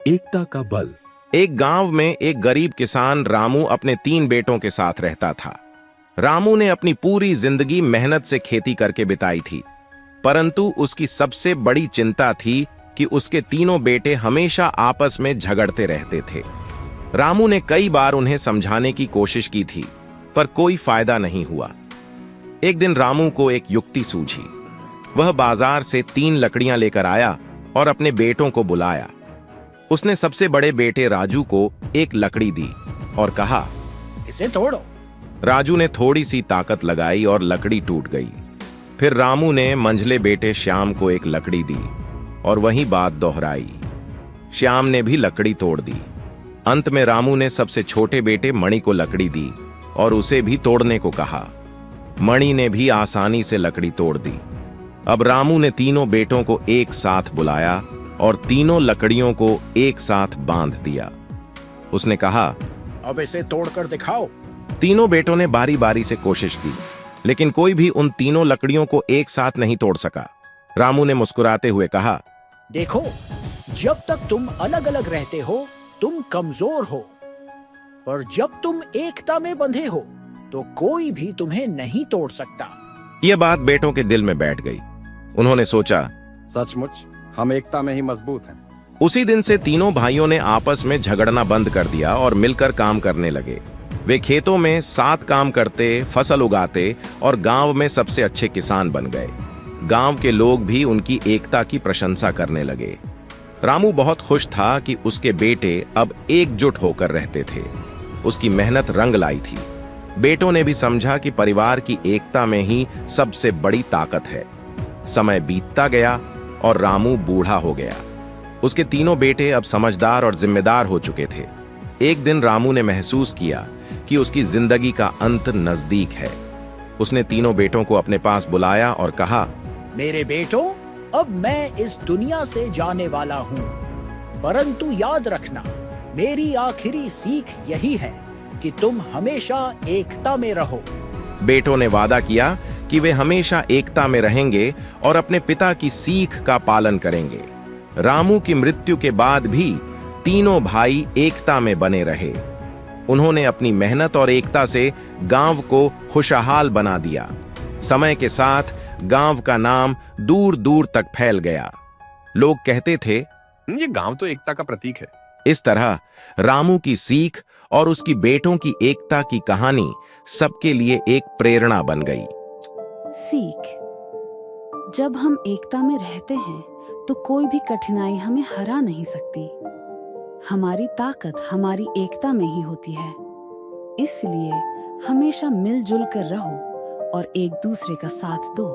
एकता का बल। एक गांव में एक गरीब किसान रामू अपने 3 बेटों के साथ रहता था। रामू ने अपनी पूरी जिंदगी मेहनत से खेती करके बिताई थी, परंतु उसकी सबसे बड़ी चिंता थी कि उसके तीनों बेटे हमेशा आपस में झगड़ते रहते थे। रामू ने कई बार उन्हें समझाने की कोशिश की थी, पर कोई फायदा नहीं हुआ। एक दिन रामू को एक युक्ति सूझी। वह बाजार से 3 लकड़ियां लेकर आया और अपने बेटों को बुलाया। उसने सबसे बड़े बेटे राजू को एक लकड़ी दी और कहा, इसे तोड़ो। राजू ने थोड़ी सी ताकत लगाई और लकड़ी टूट गई। फिर रामू ने मंझले बेटे श्याम को एक लकड़ी दी और वही बात दोहराई। श्याम ने भी लकड़ी तोड़ दी। अंत में रामू ने सबसे छोटे बेटे मणि को लकड़ी दी और उसे भी तोड़ने को कहा। मणि ने भी आसानी से लकड़ी तोड़ दी। अब रामू ने तीनों बेटों को एक साथ बुलाया और तीनों लकड़ियों को एक साथ बांध दिया। उसने कहा, अब इसे तोड़कर दिखाओ। तीनों बेटों ने बारी बारी से कोशिश की, लेकिन कोई भी उन तीनों लकड़ियों को एक साथ नहीं तोड़ सका। रामू ने मुस्कुराते हुए कहा, देखो, जब तक तुम अलग अलग रहते हो तुम कमजोर हो, पर जब तुम एकता में बंधे हो तो कोई भी तुम्हें नहीं तोड़ सकता। यह बात बेटों के दिल में बैठ गई। उन्होंने सोचा, सचमुच हम एकता में ही मजबूत हैं। उसी दिन से तीनों भाइयों ने आपस में झगड़ना बंद कर दिया और मिलकर काम करने लगे। वे खेतों में साथ काम करते, फसल उगाते और गांव में सबसे अच्छे किसान बन गए। गांव के लोग भी उनकी एकता की प्रशंसा करने लगे। रामू बहुत खुश था कि उसके बेटे अब एकजुट होकर रहते थे। उसकी मेहनत रंग लाई थी। बेटों ने भी समझा कि परिवार की एकता में ही सबसे बड़ी ताकत है। समय बीतता गया और रामू बूढ़ा हो गया। उसके तीनों बेटे अब समझदार और जिम्मेदार हो चुके थे। एक दिन रामू ने महसूस किया कि उसकी जिंदगी का अंत नजदीक है। उसने तीनों बेटों को अपने पास बुलाया और कहा, मेरे बेटों, अब मैं इस दुनिया से जाने वाला हूँ, परंतु याद रखना, मेरी आखिरी सीख यही है कि तुम हमेशा एकता में रहो। बेटों ने वादा किया कि वे हमेशा एकता में रहेंगे और अपने पिता की सीख का पालन करेंगे। रामू की मृत्यु के बाद भी तीनों भाई एकता में बने रहे। उन्होंने अपनी मेहनत और एकता से गांव को खुशहाल बना दिया। समय के साथ गांव का नाम दूर दूर तक फैल गया। लोग कहते थे, ये गांव तो एकता का प्रतीक है। इस तरह रामू की सीख और उसकी बेटों की एकता की कहानी सबके लिए एक प्रेरणा बन गई। सीख: जब हम एकता में रहते हैं तो कोई भी कठिनाई हमें हरा नहीं सकती। हमारी ताकत हमारी एकता में ही होती है। इसलिए हमेशा मिलजुल कर रहो और एक दूसरे का साथ दो।